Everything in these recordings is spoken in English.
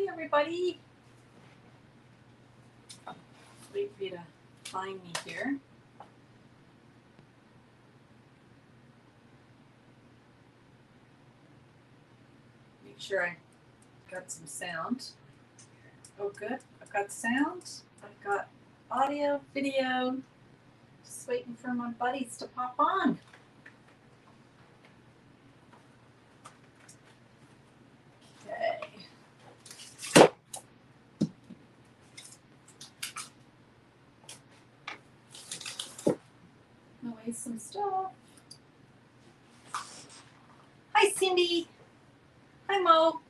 everybody. Wait for you to find me here. Make sure I got some sound. Oh, good. I've got sound. I've got audio, video. Just waiting for my buddies to pop on. Okay. Away some stuff. Hi, Cindy. Hi, Mo.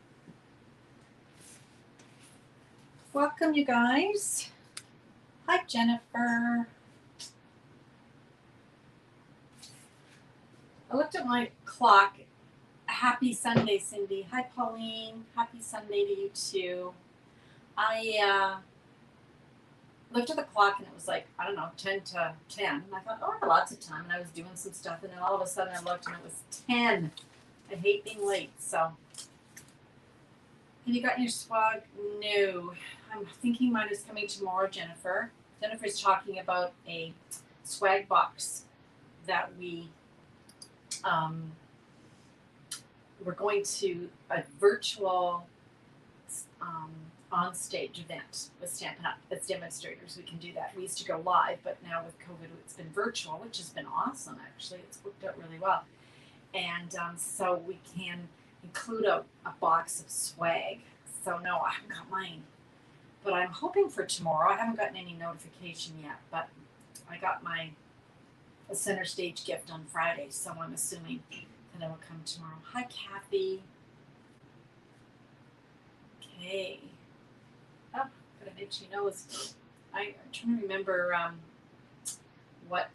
Welcome, you guys. Hi, Jennifer. I looked at my clock. Happy Sunday, Cindy. Hi, Pauline. Happy Sunday to you, too. I looked at the clock and it was like, I don't know, 10 to 10. And I thought, oh, I have lots of time. And I was doing some stuff. And then all of a sudden I looked and it was 10. I hate being late. So, have you gotten your swag? No. I'm thinking mine is coming tomorrow, Jennifer. Jennifer's talking about a swag box that we're going to a virtual on-stage event with Stampin' Up! As demonstrators. We can do that. We used to go live, but now with COVID, it's been virtual, which has been awesome, actually. It's worked out really well. And so we can include a box of swag. So no, I haven't got mine. But I'm hoping for tomorrow. I haven't gotten any notification yet, but I got a center stage gift on Friday, so I'm assuming that it will come tomorrow. Hi, Kathy. Okay. Oh, got an itchy nose. I'm trying to remember what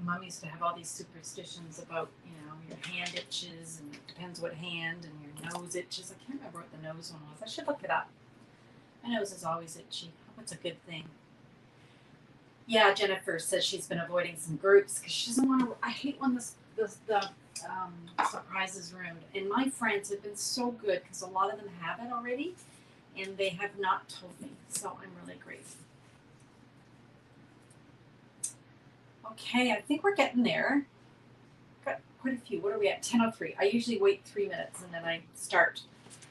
Mom used to have all these superstitions about, your hand itches, and it depends what hand, and your nose itches. I can't remember what the nose one was. I should look it up. My nose is always itchy. What's a good thing? Yeah, Jennifer says she's been avoiding some groups because she doesn't want to. I hate when the surprise is ruined. And my friends have been so good because a lot of them have it already, and they have not told me. So I'm really grateful. Okay, I think we're getting there. Got quite a few. What are we at? 10:03. I usually wait 3 minutes and then I start.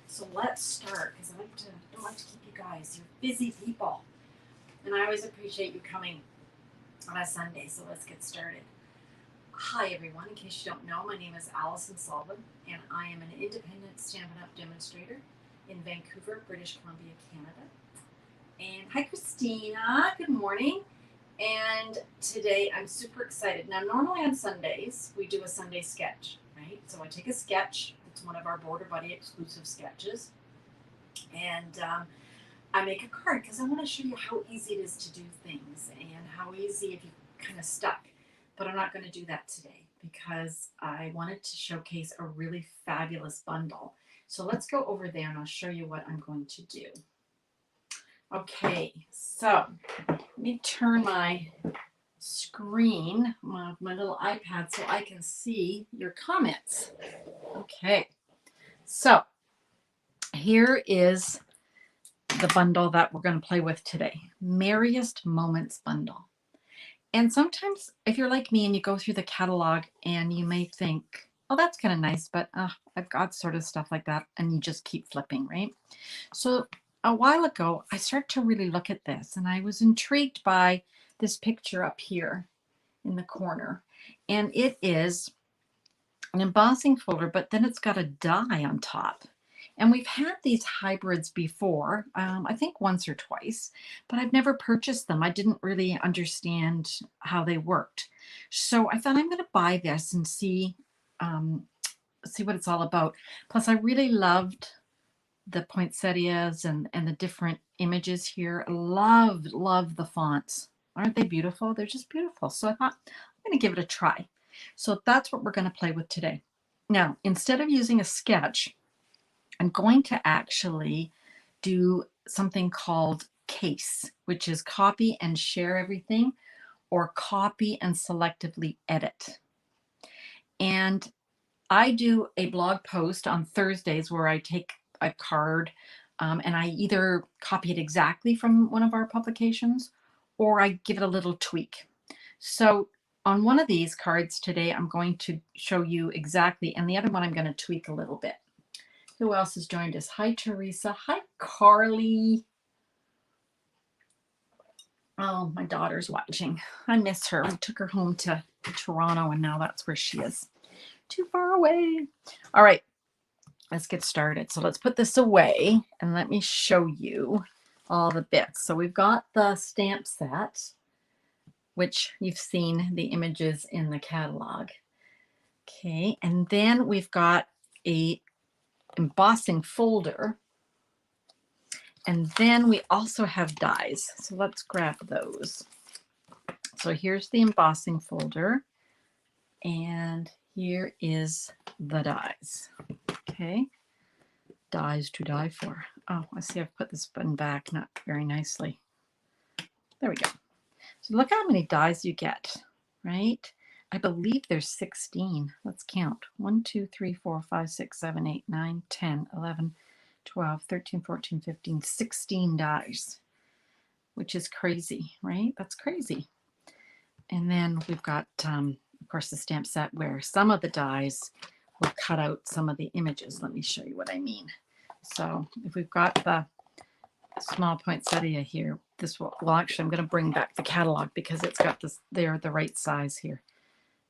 So let's start because I don't like to keep you guys. You're busy people. And I always appreciate you coming on a Sunday. So let's get started. Hi, everyone. In case you don't know, my name is Allison Sullivan, and I am an independent Stampin' Up! Demonstrator in Vancouver, British Columbia, Canada. And hi, Christina. Good morning. And today I'm super excited. Now, normally on Sundays, we do a Sunday sketch, right? So I take a sketch. It's one of our Border Buddy exclusive sketches. And I make a card because I want to show you how easy it is to do things and how easy if you kind of stuck. But I'm not going to do that today because I wanted to showcase a really fabulous bundle. So let's go over there and I'll show you what I'm going to do. Okay, so let me turn my screen, my little iPad, so I can see your comments. Okay, so here is the bundle that we're going to play with today. Merriest Moments bundle. And sometimes if you're like me and you go through the catalog and you may think, oh, that's kind of nice, but I've got sort of stuff like that, and you just keep flipping, right? So a while ago, I started to really look at this, and I was intrigued by this picture up here in the corner. And it is an embossing folder, but then it's got a die on top. And we've had these hybrids before, I think once or twice, but I've never purchased them. I didn't really understand how they worked. So I thought I'm going to buy this and see what it's all about. Plus, I really loved the poinsettias and the different images here. Love the fonts. Aren't they beautiful? They're just beautiful. So I thought I'm going to give it a try. So that's what we're going to play with today. Now, instead of using a sketch, I'm going to actually do something called CASE, which is copy and share everything, or copy and selectively edit. And I do a blog post on Thursdays where I take a card, and I either copy it exactly from one of our publications or I give it a little tweak. So on one of these cards today, I'm going to show you exactly, and the other one I'm going to tweak a little bit. Who else has joined us? Hi, Teresa. Hi, Carly. Oh, my daughter's watching. I miss her. We took her home to Toronto, and now that's where she is. Too far away. All right, let's get started. So let's put this away, and let me show you all the bits. So we've got the stamp set, which you've seen the images in the catalog. Okay, and then we've got a embossing folder. And then we also have dies. So let's grab those. So here's the embossing folder. And here is the dies. Okay. Dies to die for. Oh, I see I've put this button back not very nicely. There we go. So look how many dies you get, right? I believe there's 16. Let's count. 1, 2, 3, 4, 5, 6, 7, 8, 9, 10, 11, 12, 13, 14, 15, 16 dies, which is crazy, right? That's crazy. And then we've got, of course, the stamp set where some of the dies will cut out some of the images. Let me show you what I mean. So if we've got the small poinsettia here, this will, well, actually, I'm going to bring back the catalog because it's got this, they're the right size here.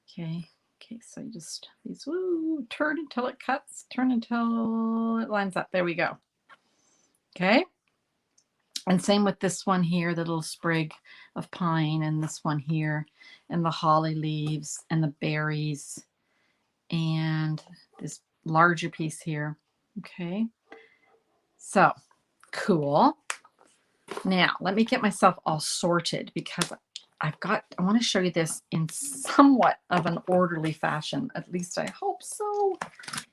Okay. Okay, so you just, these, woo, turn until it cuts, turn until it lines up. There we go. Okay. And same with this one here, the little sprig of pine, and this one here, and the holly leaves, and the berries, and this larger piece here. Okay. So, cool. Now, let me get myself all sorted because I want to show you this in somewhat of an orderly fashion. At least I hope so.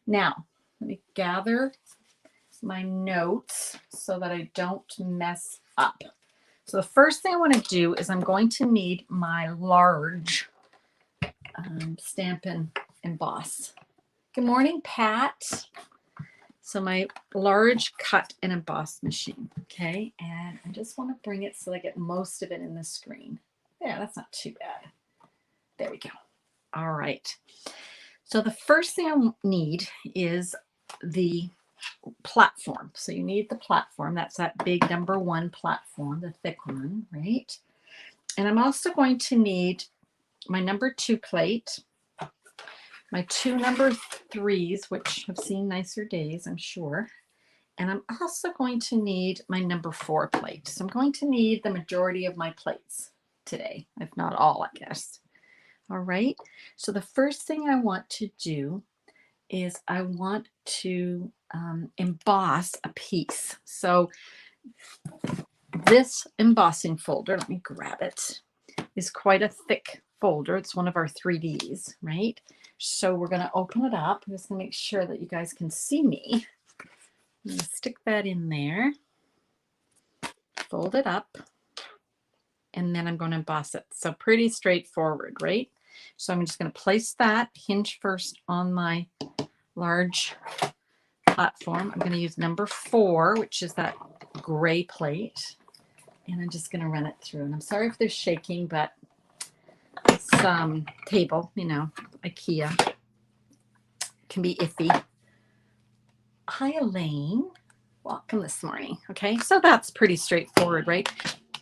Now, let me gather my notes so that I don't mess up. So the first thing I want to do is I'm going to need my large Stampin' Emboss. Good morning, Pat. So my large cut and emboss machine. Okay, and I just want to bring it so I get most of it in the screen. Yeah, that's not too bad. There we go. All right. So the first thing I need is the platform. So you need the platform. That's that big #1 platform, the thick one, right? And I'm also going to need my #2 plate, my 2 #3s, which have seen nicer days, I'm sure. And I'm also going to need my #4 plate. So I'm going to need the majority of my plates today, if not all, I guess. All right. So the first thing I want to do is I want to emboss a piece. So this embossing folder, let me grab it, is quite a thick folder. It's one of our 3Ds, right? So we're going to open it up. I'm just going to make sure that you guys can see me. I'm going to stick that in there, fold it up, and then I'm going to emboss it. So pretty straightforward, right? So I'm just going to place that hinge first on my large platform. I'm going to use #4, which is that gray plate. And I'm just going to run it through. And I'm sorry if there's shaking, but this table, you know, IKEA, can be iffy. Hi, Elaine. Welcome this morning. Okay, so that's pretty straightforward, right?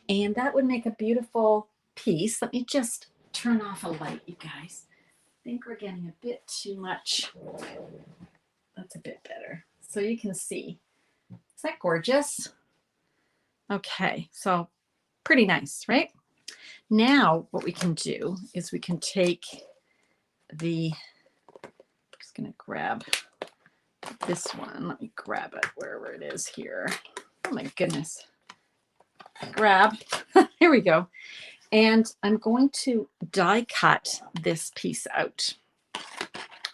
And that would make a beautiful piece. Let me just turn off a light, you guys. I think we're getting a bit too much. That's a bit better. So you can see. Is that gorgeous? Okay, so pretty nice, right? Now what we can do is we can take the, I'm just going to grab this one. Let me grab it wherever it is here. Oh my goodness. Grab. Here we go. And I'm going to die cut this piece out.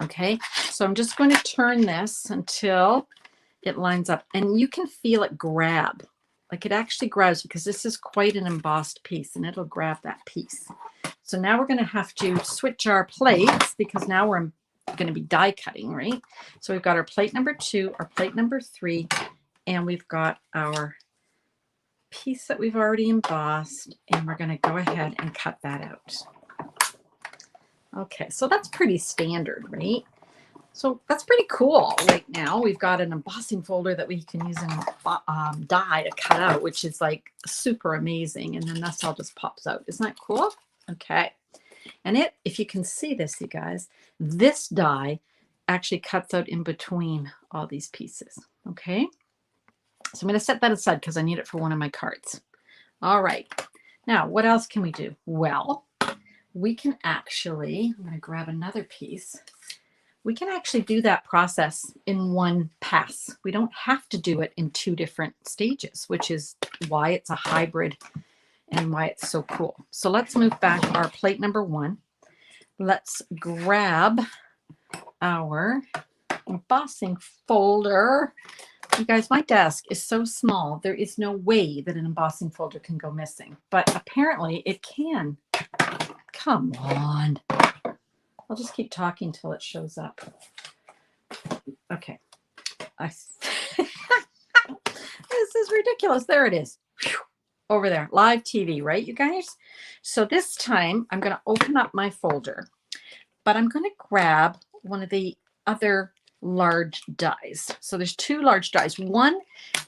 Okay, so I'm just going to turn this until it lines up. And you can feel it grab. Like it actually grabs because this is quite an embossed piece and it'll grab that piece. So now we're going to have to switch our plates because now we're going to be die cutting, right? So we've got our plate number 2, our plate number 3, and we've got our piece that we've already embossed, and we're going to go ahead and cut that out. Okay, so that's pretty standard, right? So that's pretty cool. Right now we've got an embossing folder that we can use in die to cut out, which is like super amazing. And then that's all just pops out. Isn't that cool? Okay. And if you can see this, you guys, this die actually cuts out in between all these pieces. Okay. So I'm going to set that aside because I need it for one of my cards. All right. Now, what else can we do? Well, we can actually, I'm going to grab another piece. We can actually do that process in one pass. We don't have to do it in 2 different stages, which is why it's a hybrid and why it's so cool. So let's move back our plate number 1. Let's grab our embossing folder. You guys, my desk is so small, there is no way that an embossing folder can go missing, but apparently it can. Come on. I'll just keep talking till it shows up. Okay. This is ridiculous. There it is. Whew. Over there. Live TV, right, you guys? So this time I'm going to open up my folder, but I'm going to grab one of the other large dies. So there's 2 large dies. One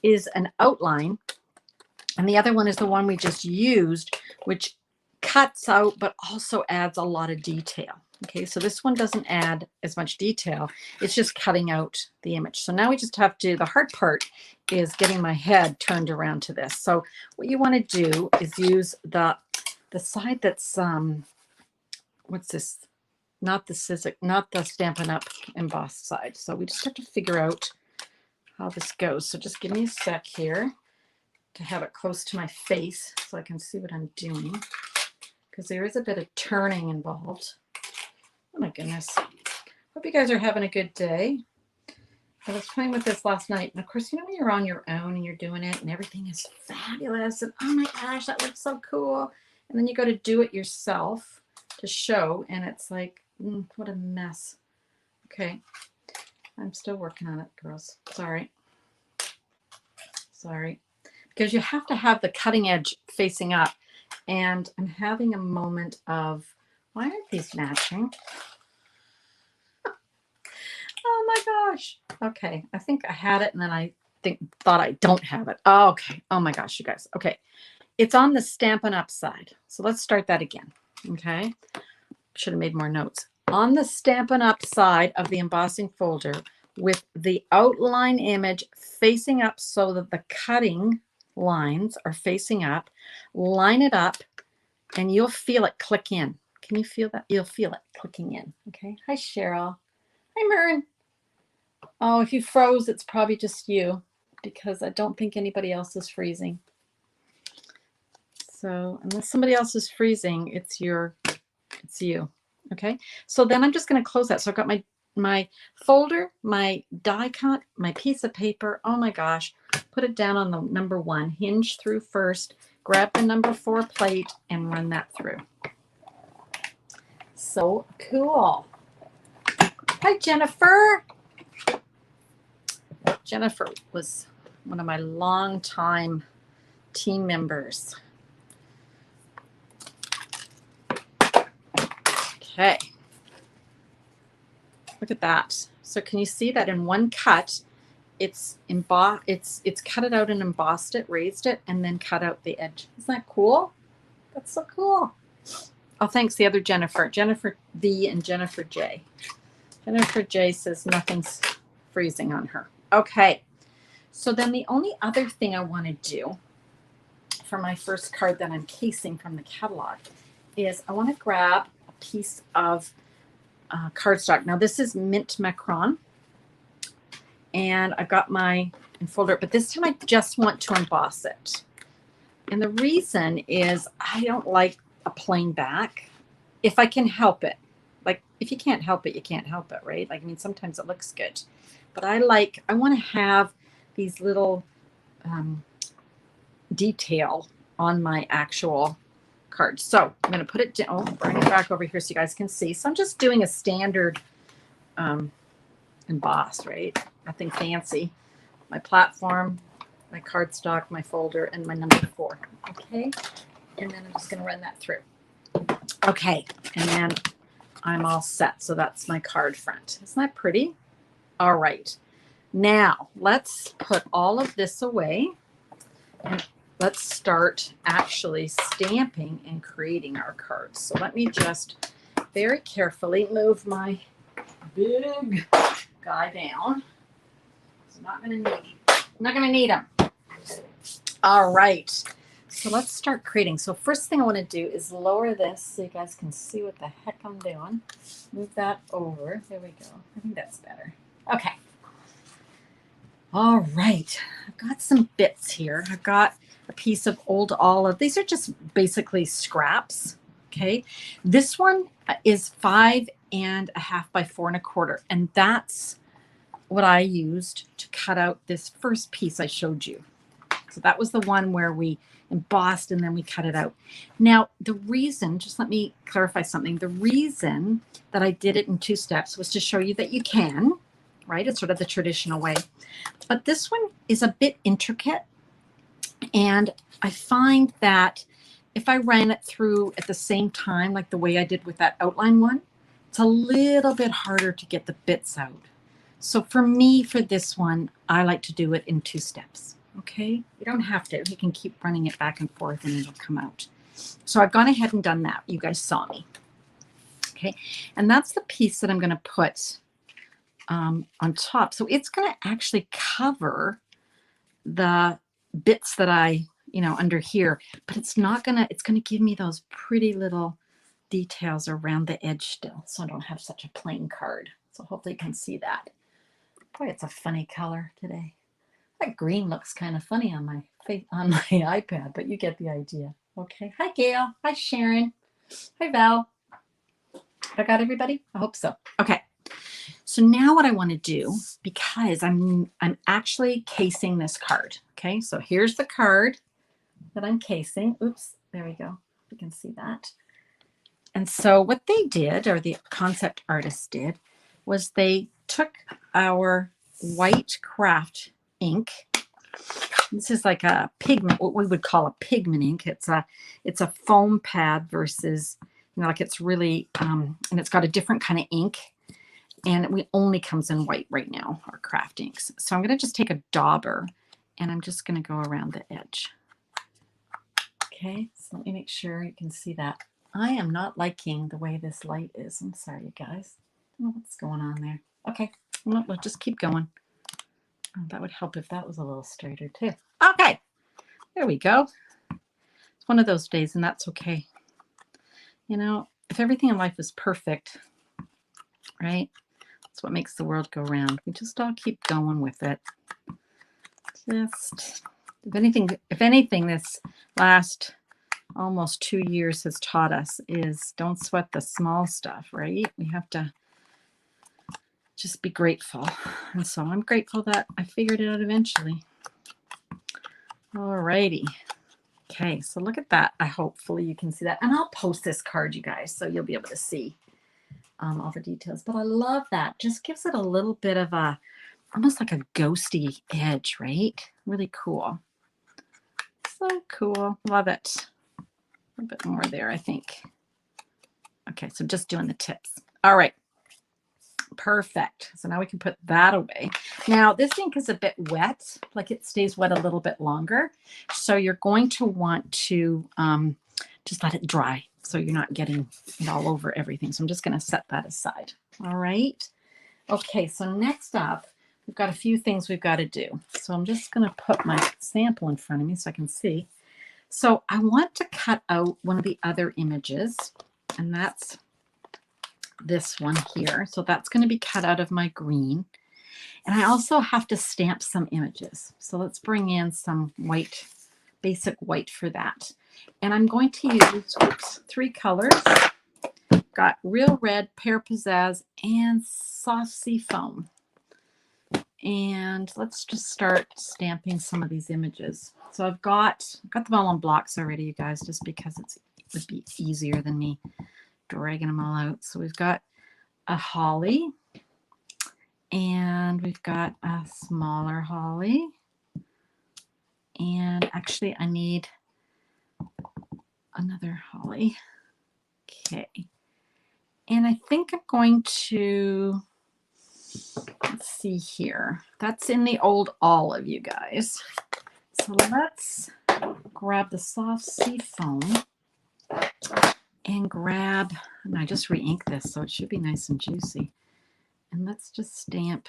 is an outline, and the other one is the one we just used, which cuts out but also adds a lot of detail. Okay, so this one doesn't add as much detail. It's just cutting out the image. So now we just have to, the hard part is getting my head turned around to this. So what you want to do is use the side that's, what's this? Not the scissor, not the Stampin' Up! Embossed side. So we just have to figure out how this goes. So just give me a sec here to have it close to my face so I can see what I'm doing, because there is a bit of turning involved. Oh my goodness. Hope you guys are having a good day. I was playing with this last night, and of course, you know when you're on your own and you're doing it and everything is fabulous and oh my gosh, that looks so cool. And then you go to do it yourself to show, and it's like, what a mess. Okay. I'm still working on it, girls. Sorry. Because you have to have the cutting edge facing up, and I'm having a moment of, why aren't these matching? Oh my gosh. Okay. I think I had it, and then I thought I don't have it. Oh, okay. Oh my gosh, you guys. Okay. It's on the Stampin' Up! Side. So let's start that again. Okay. Should have made more notes. On the Stampin' Up! Side of the embossing folder, with the outline image facing up so that the cutting lines are facing up, line it up, and you'll feel it click in. Can you feel that? You'll feel it clicking in. Okay. Hi, Cheryl. Hi, Mern. Oh, if you froze, it's probably just you, because I don't think anybody else is freezing. So unless somebody else is freezing, it's you. Okay. So then I'm just going to close that. So I've got my folder, my die cut, my piece of paper. Oh my gosh. Put it down on the number 1, hinge through first, grab the number 4 plate and run that through. So cool. Hi, Jennifer. Jennifer was one of my longtime team members. Okay. Look at that. So can you see that in one cut, it's cut it out and embossed it, raised it, and then cut out the edge. Isn't that cool? That's so cool. Oh, thanks, the other Jennifer. Jennifer D and Jennifer J. Jennifer J says nothing's freezing on her. Okay. So then the only other thing I want to do for my first card that I'm casing from the catalog is I want to grab a piece of cardstock. Now this is Mint Macron, and I've got my folder, but this time I just want to emboss it. And the reason is I don't like a plain back if I can help it. Like if you can't help it, you can't help it, right? Like, I mean, sometimes it looks good, but I want to have these little detail on my actual card. So I'm going to put it down, bring it back over here so you guys can see. So I'm just doing a standard embossed, right? Nothing fancy. My platform, my cardstock, my folder, and my number 4. Okay. And then I'm just going to run that through. Okay. And then I'm all set. So that's my card front. Isn't that pretty? All right. Now let's put all of this away and let's start actually stamping and creating our cards. So let me just very carefully move my big guy down. So I'm not gonna need him. All right. So let's start creating. So first thing I want to do is lower this so you guys can see what the heck I'm doing. Move that over. There we go. I think that's better. Okay. All right. I've got some bits here. I've got a piece of old olive. These are just basically scraps. Okay. This one is 5.5 by 4.25. And that's what I used to cut out this first piece I showed you. So that was the one where we embossed and then we cut it out. Now, the reason, just let me clarify something. The reason that I did it in 2 steps was to show you that you can, right? It's sort of the traditional way. But this one is a bit intricate. And I find that if I ran it through at the same time, like the way I did with that outline one, it's a little bit harder to get the bits out. So for me, for this one, I like to do it in 2 steps. Okay, you don't have to. You can keep running it back and forth and it'll come out. So I've gone ahead and done that. You guys saw me. Okay, and that's the piece that I'm going to put on top. So it's going to actually cover the bits that I, under here, but it's not going to, it's going to give me those pretty little details around the edge still. So I don't have such a plain card. So hopefully you can see that. Boy, it's a funny color today. That green looks kind of funny on my face, on my iPad, but you get the idea. Okay. Hi, Gail. Hi, Sharon. Hi, Val. I got everybody? I hope so. Okay. So now what I want to do, because I'm actually casing this card. Okay. So here's the card that I'm casing. Oops. There we go. You can see that. And so what they did, or the concept artists did, was they took our white craft ink. This is like a pigment, what we would call a pigment ink. It's a foam pad versus, like it's really, and it's got a different kind of ink. And it only comes in white right now, our craft inks. So I'm going to just take a dauber and I'm just going to go around the edge. Okay, so let me make sure you can see that. I am not liking the way this light is. I'm sorry, you guys. I don't know what's going on there. Okay, we'll just keep going. Oh, that would help if that was a little straighter too. Okay, there we go. It's one of those days and that's okay. If everything in life is perfect, right? That's what makes the world go round. We just all keep going with it. Just, if anything, this last almost 2 years has taught us is don't sweat the small stuff, right? We have to just be grateful. And so I'm grateful that I figured it out eventually. All righty. Okay, so look at that. Hopefully you can see that. And I'll post this card, you guys, so you'll be able to see all the details. But I love that. Just gives it a little bit of almost like a ghosty edge, right? Really cool. So cool. Love it. A little bit more there, I think. Okay, so just doing the tips. All right. Perfect. So now we can put that away. Now this ink is a bit wet, like it stays wet a little bit longer. So you're going to want to just let it dry so you're not getting it all over everything. So I'm just going to set that aside. All right. Okay, so next up, we've got a few things we've got to do. So I'm just going to put my sample in front of me so I can see. So I want to cut out one of the other images, and that's this one here. So that's going to be cut out of my green. And I also have to stamp some images. So let's bring in some white, basic white for that. And I'm going to use 3 colors. Got Real Red, Pear Pizzazz, and Soft Sea Foam. And let's just start stamping some of these images. So I've got them all on blocks already, you guys, just because it would be easier than me dragging them all out. So we've got a holly, And we've got a smaller holly. And actually I need another holly. Okay. And I think I'm going to, let's see here. That's in the old olive, you guys. So let's grab the soft sea foam and grab, and I just re-ink this so it should be nice and juicy. And let's just stamp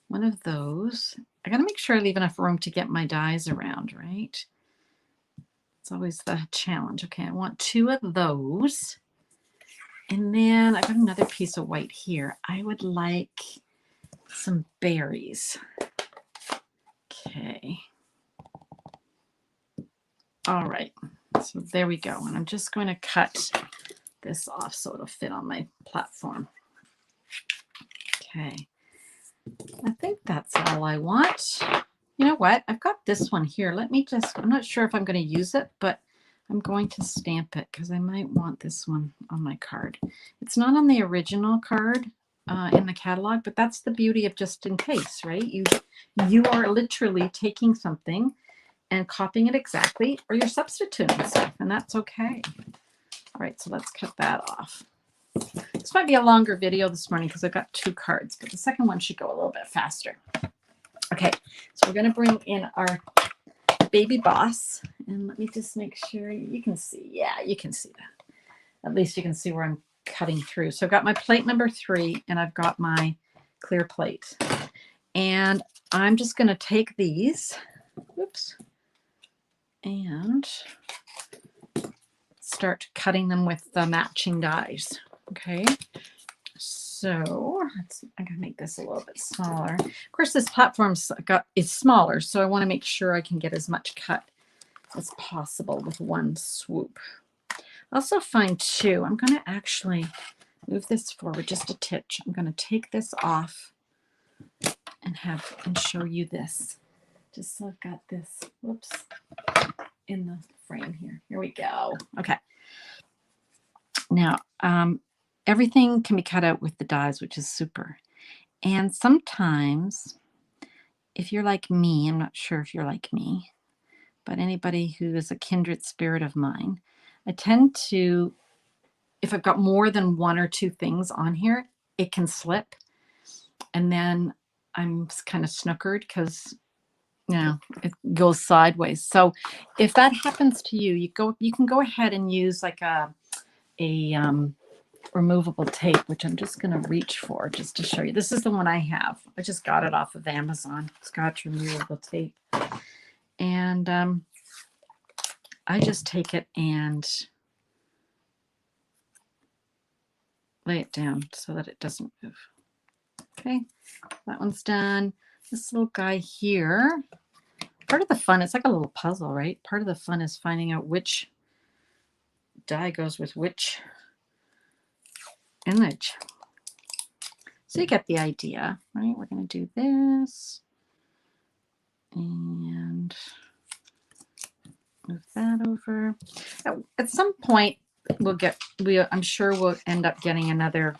one of those. I gotta make sure I leave enough room to get my dies around, right? It's always the challenge. Okay, I want 2 of those. And then I got another piece of white here. I would like some berries. Okay. All right. So there we go. And I'm just going to cut this off so it'll fit on my platform. Okay. I think that's all I want. You know what? I've got this one here. Let me just, I'm not sure if I'm going to use it, but I'm going to stamp it because I might want this one on my card. It's not on the original card in the catalog, but that's the beauty of just in case, right? You are literally taking something and copying it exactly, or you're substituting stuff, and that's okay. All right, so let's cut that off. This might be a longer video this morning because I've got 2 cards, but the second one should go a little bit faster. Okay, so we're going to bring in our Baby Boss, and let me just make sure you can see. Yeah, you can see that. At least you can see where I'm cutting through. So I've got my plate number 3, and I've got my clear plate. And I'm just going to take these, whoops, and start cutting them with the matching dies. Okay, so I'm gonna make this a little bit smaller. Of course, this platform's is smaller, so I want to make sure I can get as much cut as possible with one swoop. I also find too, I'm going to actually move this forward just a titch. I'm going to take this off and show you this. Just so I've got this, whoops, in the frame here. Here we go. Okay. Now, everything can be cut out with the dies, which is super. And sometimes, if you're like me, I'm not sure if you're like me, but anybody who is a kindred spirit of mine, I tend to, if I've got more than 1 or 2 things on here, it can slip. And then I'm kind of snookered because, you know, it goes sideways. So if that happens to you, you can go ahead and use like a removable tape, which I'm just going to reach for just to show you. This is the one I have. I just got it off of Amazon. Scotch removable tape. And I just take it and lay it down so that it doesn't move. Okay, that one's done. This little guy here, part of the fun, it's like a little puzzle, right? Part of the fun is finding out which die goes with which image. So you get the idea, right? We're going to do this and move that over. At some point, I'm sure we'll end up getting another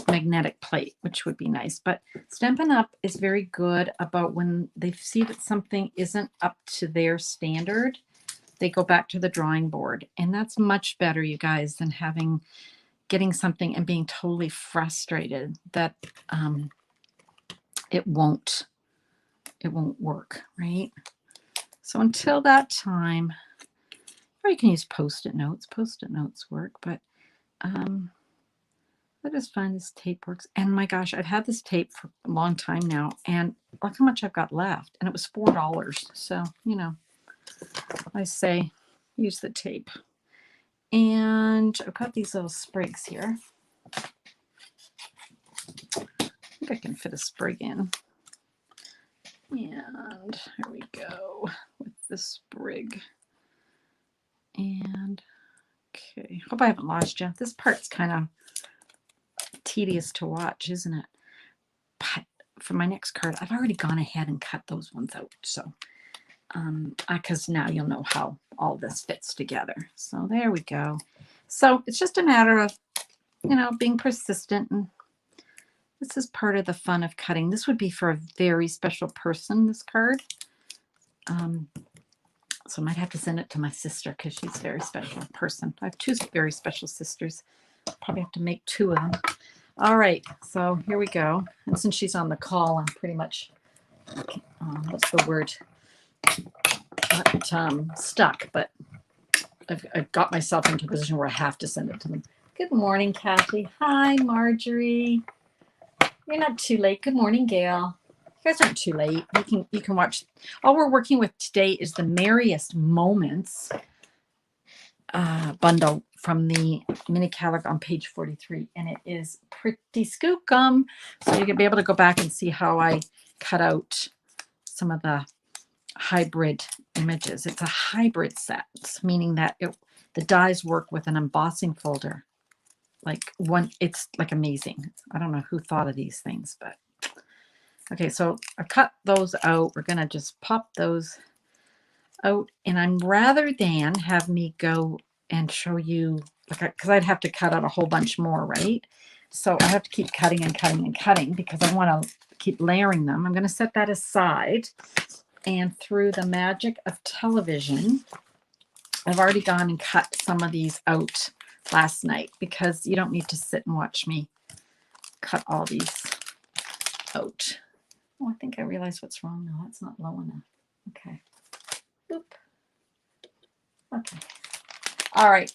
magnetic plate, which would be nice. But Stampin' Up! Is very good about when they see that something isn't up to their standard, they go back to the drawing board. And that's much better, you guys, than getting something and being totally frustrated that it won't work, right? So until that time, or you can use Post-it notes. Post-it notes work, but I just find this tape works. And my gosh, I've had this tape for a long time now, and look how much I've got left. And it was $4. So, you know, I say use the tape. And I've got these little sprigs here. I think I can fit a sprig in. And here we go with the sprig. And okay, hope I haven't lost you. This part's kind of tedious to watch, isn't it? But for my next card, I've already gone ahead and cut those ones out. So, because now you'll know how all this fits together. So there we go. So it's just a matter of you know, being persistent. And this is part of the fun of cutting. This would be for a very special person, this card. So I might have to send it to my sister because she's a very special person. I have two very special sisters. Probably have to make two of them. All right, so here we go. And since she's on the call, I'm pretty much, what's the word? Not stuck, but I've got myself into a position where I have to send it to them. Good morning, Kathy. Hi, Marjorie. You're not too late. Good morning, Gail. You guys aren't too late. You can watch. All we're working with today is the Merriest Moments bundle from the mini catalog on page 43, and it is pretty skookum. So you can be able to go back and see how I cut out some of the hybrid images. It's a hybrid set, meaning that the dies work with an embossing folder. It's like amazing. I don't know who thought of these things, but okay, so I cut those out. We're gonna just pop those out, and I'm rather than have me go and show you, because I'd have to cut out a whole bunch more, right? So I have to keep cutting and cutting and cutting because I want to keep layering them. I'm going to set that aside, and through the magic of television, I've already gone and cut some of these out last night because you don't need to sit and watch me cut all these out. Oh, I think I realized what's wrong now. That's not low enough. Okay. Oop. Okay. All right.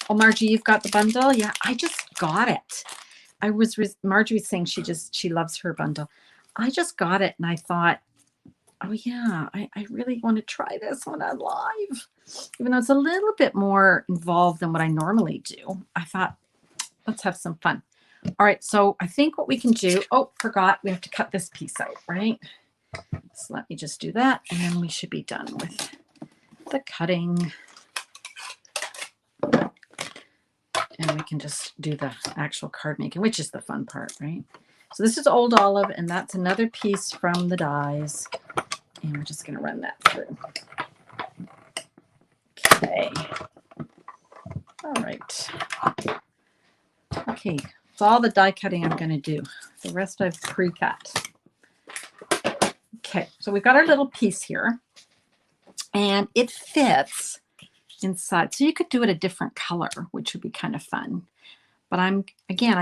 Oh, Margie, you've got the bundle? Yeah, I just got it. Marjorie's saying she loves her bundle. I just got it and I thought, oh yeah, I really want to try this one on live. Even though it's a little bit more involved than what I normally do. I thought, let's have some fun. All right, so I think what we can do, forgot, we have to cut this piece out, right? So let me just do that, and then we should be done with the cutting. And we can just do the actual card making, which is the fun part, right? So this is Old Olive, and that's another piece from the dies. And we're just going to run that through. Okay. All right. Okay, so all the die cutting I'm going to do. The rest I've pre-cut. Okay, so we've got our little piece here, and it fits inside. So you could do it a different color, which would be kind of fun. But I'm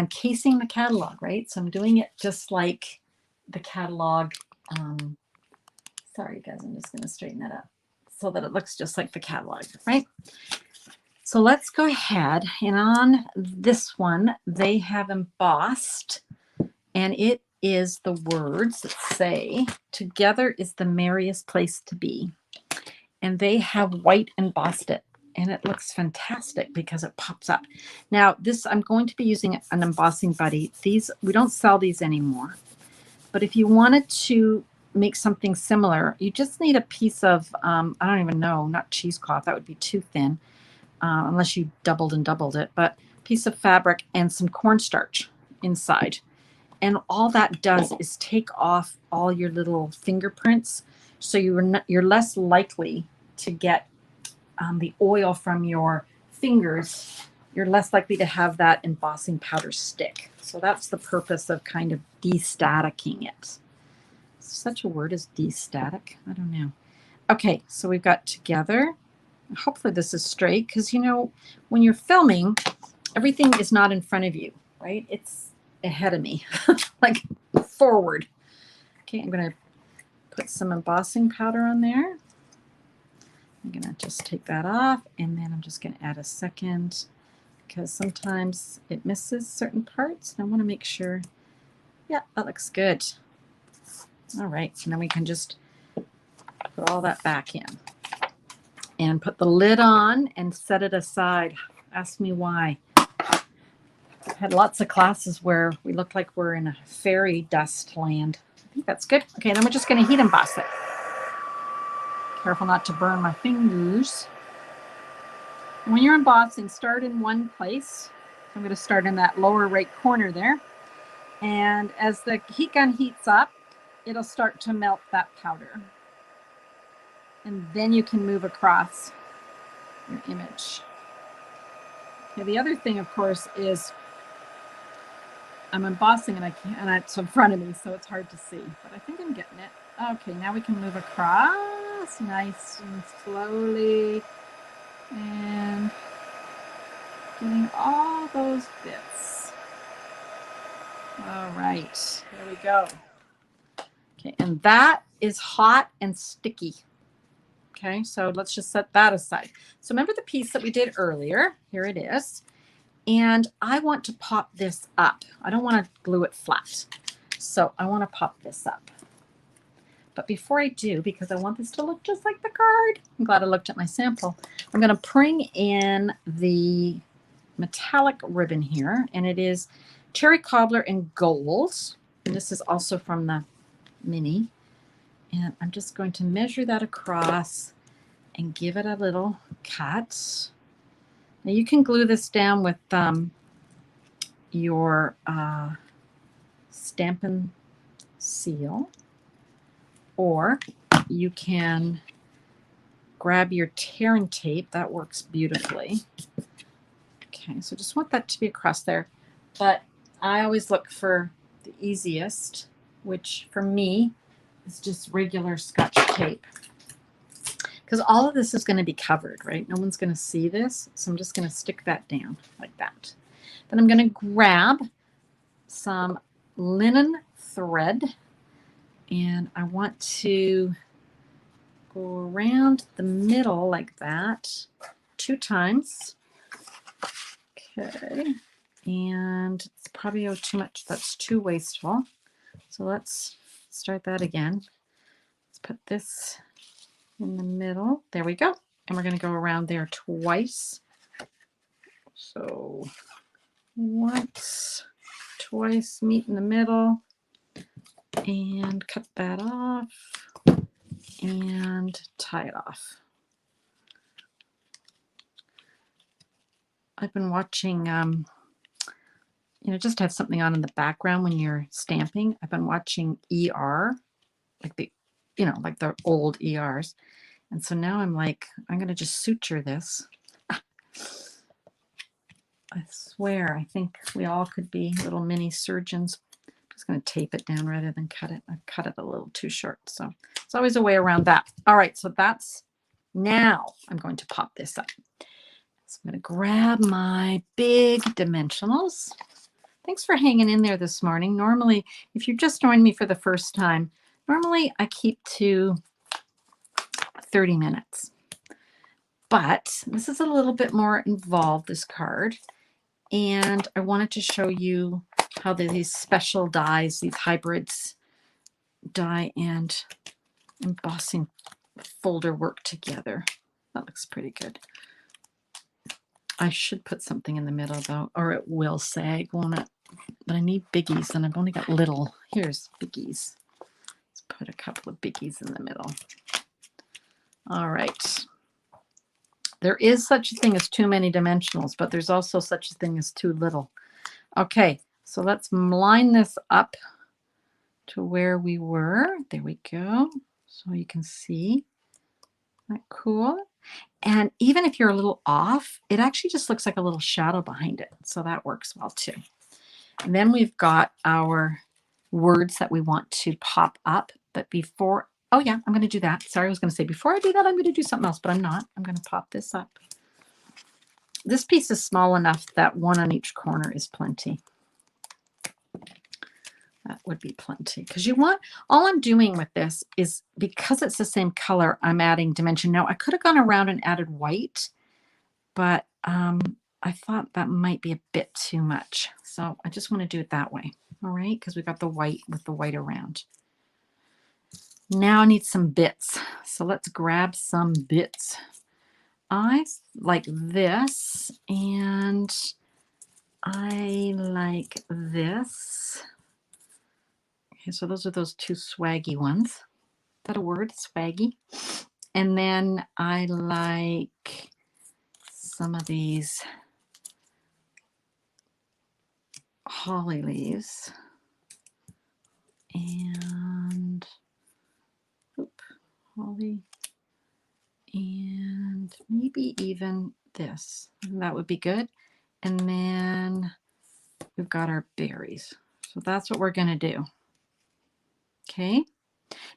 casing the catalog, right? So I'm doing it just like the catalog. Sorry, guys, I'm just going to straighten that up so that it looks just like the catalog, right? So let's go ahead, and on this one, they have embossed, and it is the words that say, "Together is the merriest place to be." And they have white embossed it, and it looks fantastic because it pops up. Now, this, I'm going to be using an embossing buddy. These, we don't sell these anymore, but if you wanted to make something similar, you just need a piece of, I don't even know, not cheesecloth, that would be too thin, unless you doubled and doubled it, but piece of fabric and some cornstarch inside. And all that does is take off all your little fingerprints. So you're less likely to get the oil from your fingers. You're less likely to have that embossing powder stick. So that's the purpose of kind of de-staticking it. Such a word as de-static? I don't know. Okay, so we've got together. Hopefully this is straight because, you know, when you're filming, everything is not in front of you, right? It's ahead of me, like forward. Okay, I'm going to put some embossing powder on there. I'm going to just take that off, and then I'm just going to add a second because sometimes it misses certain parts. And I want to make sure, yeah, that looks good. All right, so now we can just put all that back in and put the lid on and set it aside. Ask me why. I've had lots of classes where we look like we're in a fairy dust land. I think that's good. Okay, then we're just going to heat emboss it. Careful not to burn my fingers. When you're embossing, start in one place. I'm going to start in that lower right corner there. And as the heat gun heats up, it'll start to melt that powder. And then you can move across your image. Okay, the other thing, of course, is I'm embossing and I can't, and it's in front of me, so it's hard to see, but I think I'm getting it. Okay, now we can move across nice and slowly and getting all those bits. All right, there we go. Okay, and that is hot and sticky. Okay, so let's just set that aside. So remember the piece that we did earlier? Here it is. And I want to pop this up. I don't want to glue it flat. So I want to pop this up. But before I do, because I want this to look just like the card, I'm glad I looked at my sample. I'm going to bring in the metallic ribbon here, and it is Cherry Cobbler in gold. And this is also from the mini. And I'm just going to measure that across and give it a little cut. Now you can glue this down with your Stampin' Seal, or you can grab your tear and tape. That works beautifully. Okay, so just want that to be across there. But I always look for the easiest, which for me is just regular Scotch tape. Because all of this is going to be covered, right? No one's going to see this. So I'm just going to stick that down like that. Then I'm going to grab some linen thread, and I want to go around the middle like that 2 times. Okay. And it's probably too much. That's too wasteful. So let's start that again. Let's put this in the middle. There we go. And we're going to go around there twice. So once, twice, meet in the middle, and cut that off and tie it off. I've been watching, just have something on in the background when you're stamping. I've been watching ER, like the old ERs. And so now I'm like, I'm going to just suture this. I swear, I think we all could be little mini surgeons. I'm just going to tape it down rather than cut it. I've cut it a little too short. So it's always a way around that. All right, so now I'm going to pop this up. So I'm going to grab my big dimensionals. Thanks for hanging in there this morning. Normally, if you just joined me for the first time, normally I keep to 30 minutes. But this is a little bit more involved, this card. And I wanted to show you how these special dies, these hybrids, die and embossing folder work together. That looks pretty good. I should put something in the middle though, or it will sag, won't it? But I need biggies and I've only got little. Here's biggies. Let's put a couple of biggies in the middle. All right. There is such a thing as too many dimensionals, but there's also such a thing as too little. Okay, so let's line this up to where we were. There we go. So you can see. Isn't that cool? And even if you're a little off, it actually just looks like a little shadow behind it. So that works well too. And then we've got our words that we want to pop up. But before, oh yeah, I'm going to do that. Sorry, I was going to say before I do that, I'm going to do something else, but I'm not. I'm going to pop this up. This piece is small enough that one on each corner is plenty. That would be plenty because all I'm doing with this is because it's the same color, I'm adding dimension. Now I could have gone around and added white, but I thought that might be a bit too much. So I just want to do it that way. All right, because we've got the white with the white around. Now I need some bits. So let's grab some bits. I like this and I like this. Okay, so those are those 2 swaggy ones. Is that a word? Swaggy. And then I like some of these holly leaves. And holly. And maybe even this. That would be good. And then we've got our berries. So that's what we're going to do. Okay.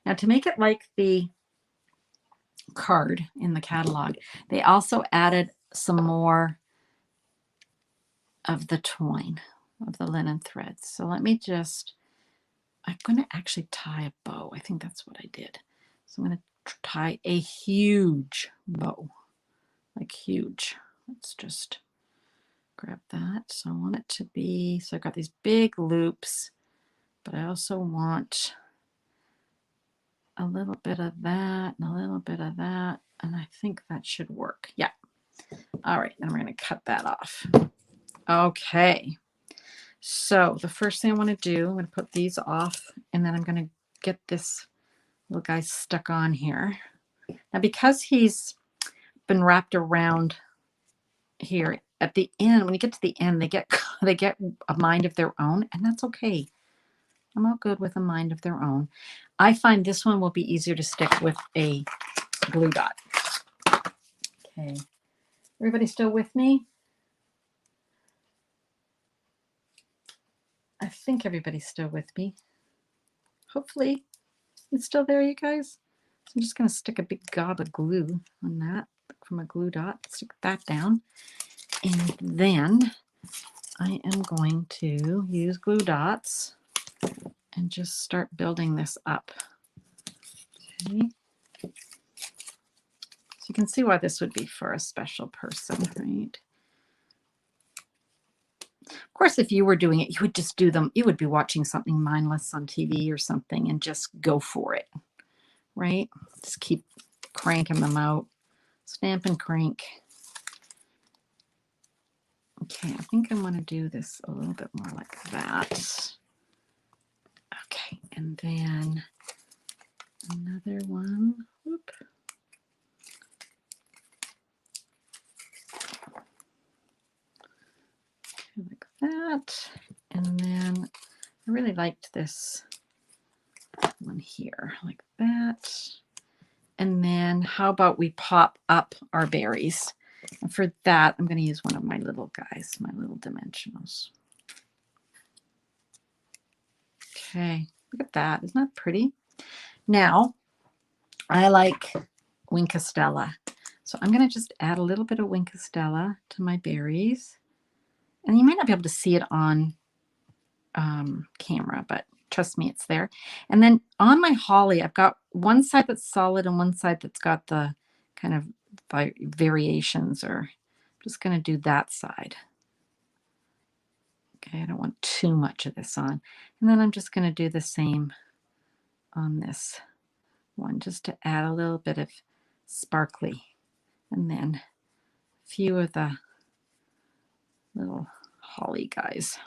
Now to make it like the card in the catalog, they also added some more of the twine, of the linen threads. So let me just, I'm going to actually tie a bow. I think that's what I did. So I'm going to tie a huge bow, like huge. Let's just grab that. So I want it to be, so I've got these big loops, but I also want a little bit of that and a little bit of that. And I think that should work. Yeah. All right. Then we're going to cut that off. Okay. So the first thing I want to do, I'm going to put these off, and then I'm going to get this little guy stuck on here. Now, because he's been wrapped around here at the end, when you get to the end, they get a mind of their own, and that's okay. I'm all good with a mind of their own. I find this one will be easier to stick with a glue dot. Okay. Everybody still with me? I think everybody's still with me. Hopefully it's still there, you guys. So I'm just going to stick a big gob of glue on that from a glue dot. Stick that down. And then I am going to use glue dots and just start building this up. Okay. So you can see why this would be for a special person, right? Of course, if you were doing it, you would just do them. You would be watching something mindless on TV or something and just go for it, right? Just keep cranking them out. Stamp and crank. Okay, I think I'm going to do this a little bit more like that. Okay, and then another one. Whoop. Like that. And then I really liked this one here, like that. And then how about we pop up our berries? And for that, I'm going to use one of my little guys, my little dimensionals. Okay, look at that. Isn't that pretty? Now, I like Wink Stella. So I'm going to just add a little bit of Wink Stella to my berries. And you might not be able to see it on camera, but trust me, it's there. And then on my holly, I've got one side that's solid and one side that's got the kind of variations, or I'm just going to do that side. Okay, I don't want too much of this on. And then I'm just going to do the same on this one, just to add a little bit of sparkly. And then a few of the little holly guys.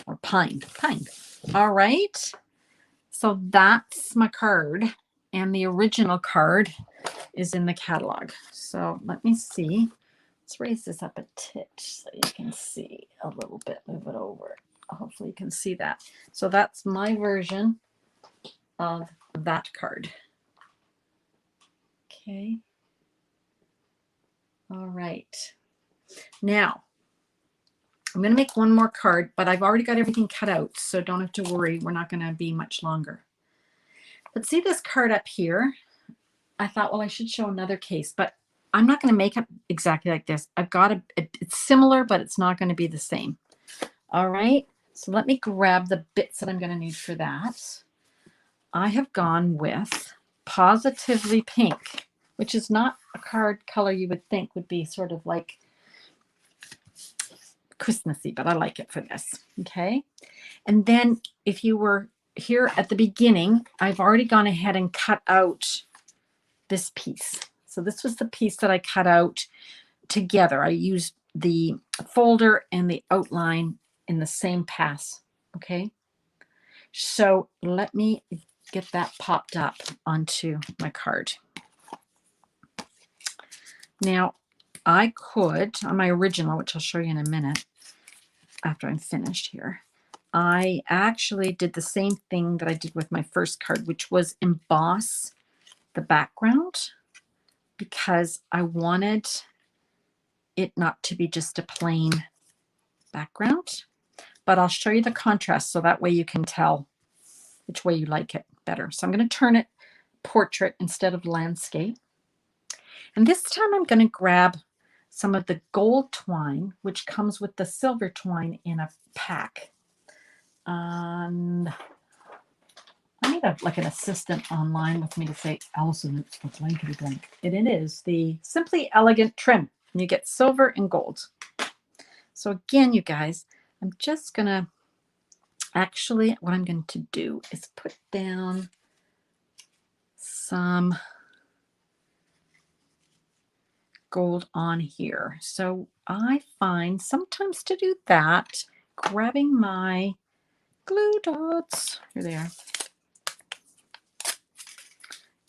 Or pine. All right. So that's my card. And the original card is in the catalog. So let me see. Let's raise this up a titch so you can see a little bit. Move it over. Hopefully you can see that. So that's my version of that card. Okay. All right. Now, I'm going to make one more card, but I've already got everything cut out, so don't have to worry. We're not going to be much longer. But see this card up here? I thought, well, I should show another case, but I'm not going to make it exactly like this. I've got it's similar, but it's not going to be the same. All right. So let me grab the bits that I'm going to need for that. I have gone with Positively Pink, which is not a card color you would think would be sort of like Christmassy, but I like it for this. Okay. And then if you were here at the beginning, I've already gone ahead and cut out this piece. So this was the piece that I cut out together. I used the folder and the outline in the same pass. Okay. So let me get that popped up onto my card. Now I could, on my original, which I'll show you in a minute after I'm finished here, I actually did the same thing that I did with my first card, which was emboss the background, because I wanted it not to be just a plain background, but I'll show you the contrast so that way you can tell which way you like it better. So I'm going to turn it portrait instead of landscape. And this time I'm going to grab some of the gold twine, which comes with the silver twine in a pack. And I need like an assistant online with me to say, Allison, it's the blankety blank. And it is the Simply Elegant trim. And you get silver and gold. So again, you guys, I'm just going to actually, what I'm going to do is put down some gold on here. So I find sometimes to do that, grabbing my glue dots, here they are,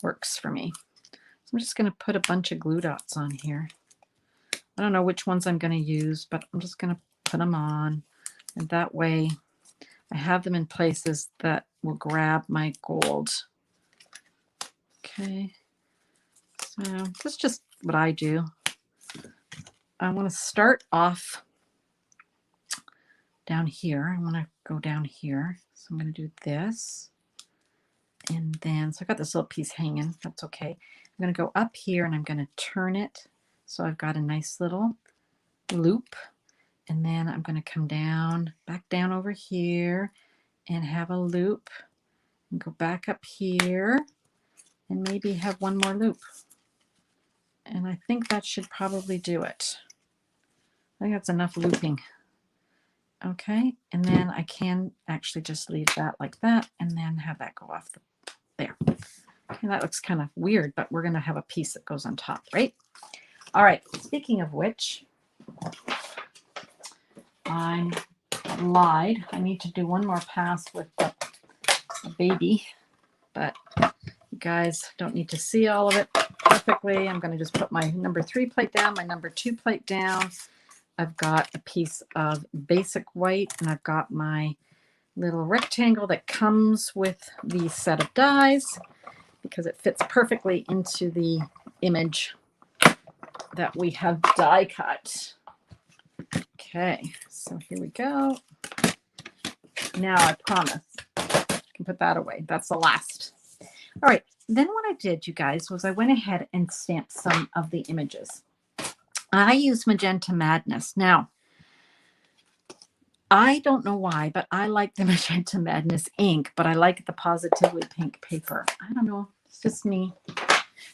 works for me. So I'm just going to put a bunch of glue dots on here. I don't know which ones I'm going to use, but I'm just going to put them on. And that way I have them in places that will grab my gold. Okay. So that's just what I do. I want to start off down here. I want to go down here. So I'm going to do this. And then, so I got this little piece hanging. That's okay. I'm going to go up here and I'm going to turn it. So I've got a nice little loop. And then I'm going to come down, back down over here and have a loop and go back up here and maybe have one more loop. And I think that should probably do it. I think that's enough looping. Okay, and then I can actually just leave that like that and then have that go off there. Okay, that looks kind of weird, but we're going to have a piece that goes on top, right? All right, speaking of which, I lied. I need to do one more pass with the baby, but you guys don't need to see all of it perfectly. I'm going to just put my number 3 plate down, my number 2 plate down. I've got a piece of basic white and I've got my little rectangle that comes with the set of dies because it fits perfectly into the image that we have die cut. Okay, so here we go. Now I promise I can put that away. That's the last. All right, then what I did, you guys, was I went ahead and stamped some of the images. I use Magenta Madness. Now, I don't know why, but I like the Magenta Madness ink, but I like the Positively Pink paper. I don't know. It's just me.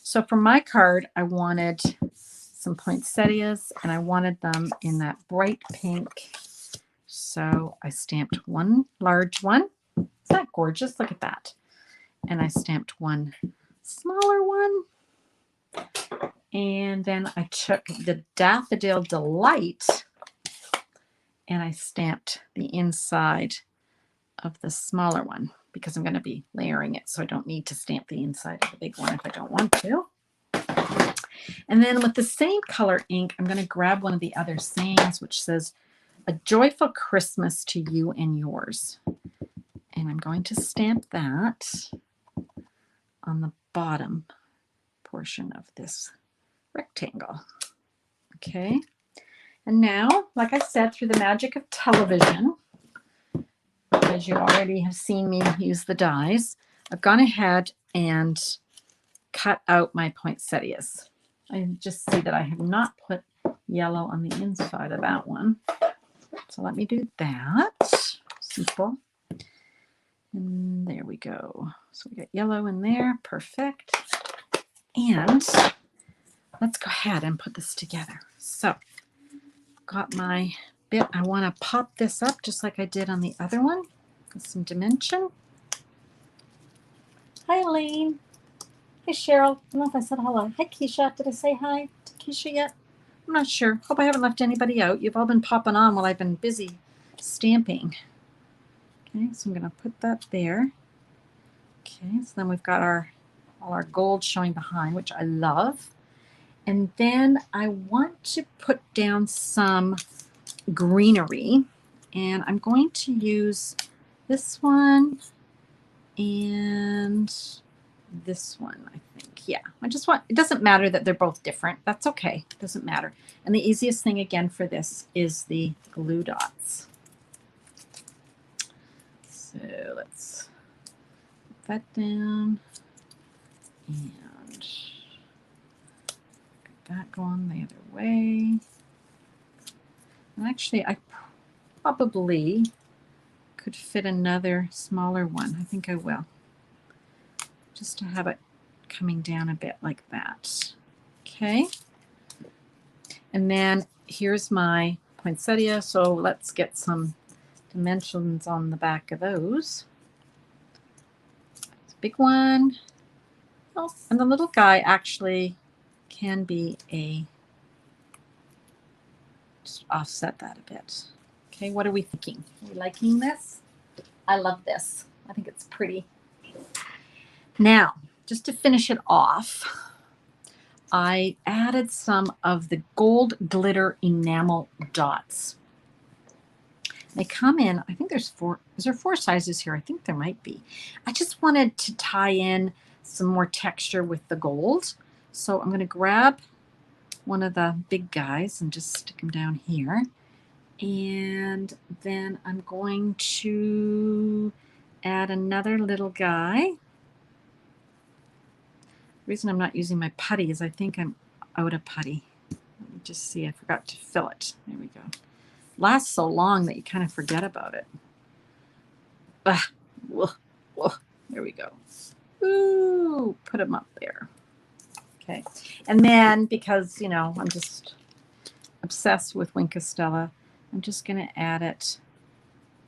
So for my card, I wanted some poinsettias, and I wanted them in that bright pink. So I stamped one large one. Isn't that gorgeous? Look at that. And I stamped one smaller one. And then I took the Daffodil Delight and I stamped the inside of the smaller one because I'm going to be layering it. So I don't need to stamp the inside of the big one if I don't want to. And then with the same color ink, I'm going to grab one of the other sayings, which says, "A joyful Christmas to you and yours." And I'm going to stamp that on the bottom portion of this rectangle. Okay. And now, like I said, through the magic of television, as you already have seen me use the dies, I've gone ahead and cut out my poinsettias. I just see that I have not put yellow on the inside of that one. So let me do that. Simple. And there we go. So we got yellow in there. Perfect. And let's go ahead and put this together. So got my bit. I want to pop this up just like I did on the other one with some dimension. Hi, Elaine. Hey, Cheryl. I don't know if I said hello. Hi, Keisha. Did I say hi to Keisha yet? I'm not sure. Hope I haven't left anybody out. You've all been popping on while I've been busy stamping. Okay, so I'm going to put that there. Okay, so then we've got all our gold showing behind, which I love. And then I want to put down some greenery. And I'm going to use this one and this one, I think. Yeah, I just want, it doesn't matter that they're both different. That's okay. It doesn't matter. And the easiest thing again for this is the glue dots. So let's put that down and get that going the other way. And actually, I probably could fit another smaller one. I think I will. Just to have it coming down a bit like that. Okay. And then here's my poinsettia. So let's get some dimensions on the back of those. It's a big one. Oh, and the little guy actually can be a, just offset that a bit. Okay, what are we thinking? Are we liking this? I love this. I think it's pretty. Now, just to finish it off, I added some of the gold glitter enamel dots. They come in, I think there's four, is there 4 sizes here? I think there might be. I just wanted to tie in some more texture with the gold. So I'm going to grab one of the big guys and just stick him down here. And then I'm going to add another little guy. The reason I'm not using my putty is I think I'm out of putty. Let me just see, I forgot to fill it. There we go. Lasts so long that you kind of forget about it. There we go. Ooh, put them up there. Okay. And then because, you know, I'm just obsessed with Wink of Stella, I'm just going to add it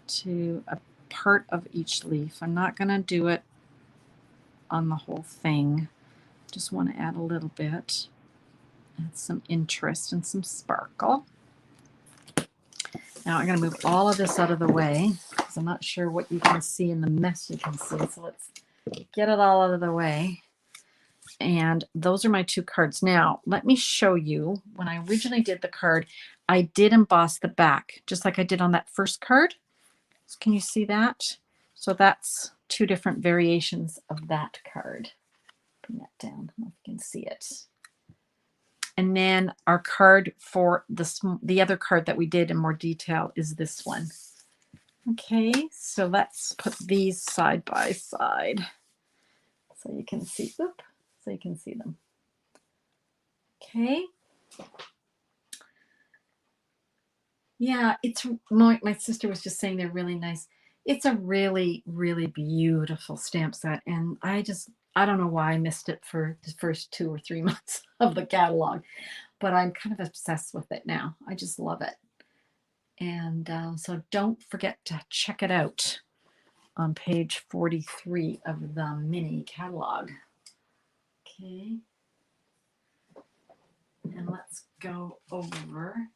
to a part of each leaf. I'm not going to do it on the whole thing. Just want to add a little bit. Add some interest and some sparkle. Now I'm going to move all of this out of the way because I'm not sure what you can see in the mess you can see. So let's get it all out of the way. And those are my 2 cards. Now, let me show you. When I originally did the card, I did emboss the back, just like I did on that first card. So can you see that? So that's 2 different variations of that card. Bring that down. I don't know if you can see it. And then our card for the other card that we did in more detail is this one. Okay, so let's put these side by side so you can see. Oop, so you can see them. Okay. Yeah, it's my sister was just saying they're really nice. It's a really, really beautiful stamp set, and I don't know why I missed it for the first 2 or 3 months of the catalog, but I'm kind of obsessed with it now. I just love it. And so don't forget to check it out on page 43 of the mini catalog. Okay. And let's go over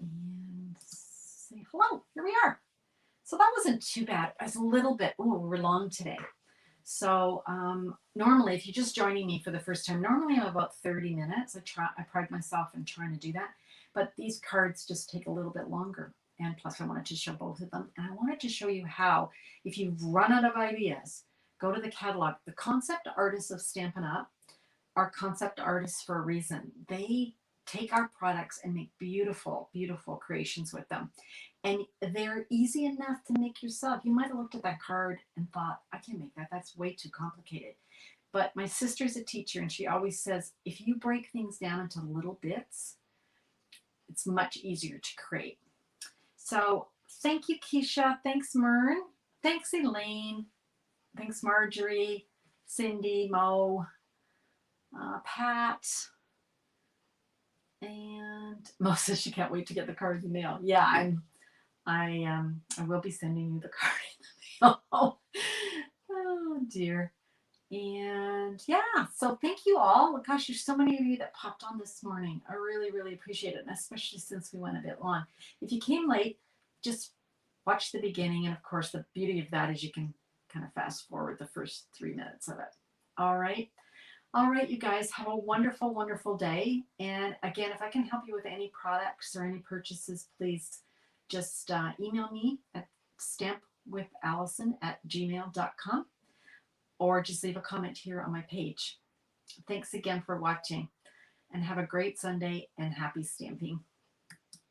and say hello. Here we are. So that wasn't too bad. It was a little bit, we're long today. So normally, if you're just joining me for the first time, normally I'm about 30 minutes. I pride myself in trying to do that. But these cards just take a little bit longer. And plus, I wanted to show both of them. And I wanted to show you how, if you've run out of ideas, go to the catalog. The concept artists of Stampin' Up! Are concept artists for a reason. They take our products and make beautiful, beautiful creations with them. And they're easy enough to make yourself. You might have looked at that card and thought, I can't make that. That's way too complicated. But my sister's a teacher, and she always says, if you break things down into little bits, it's much easier to create. So thank you, Keisha. Thanks, Mern. Thanks, Elaine. Thanks, Marjorie, Cindy, Mo, Pat. And Mo says she can't wait to get the card in the mail. Yeah, I will be sending you the card in the mail. Oh dear. And yeah, so thank you all. Gosh, there's so many of you that popped on this morning. I really, really appreciate it, and especially since we went a bit long. If you came late, just watch the beginning, and of course, the beauty of that is you can kind of fast forward the first 3 minutes of it. All right. All right, you guys, have a wonderful, wonderful day. And again, if I can help you with any products or any purchases, please just email me at stampwithallison@gmail.com. or just leave a comment here on my page. Thanks again for watching, and have a great Sunday and happy stamping.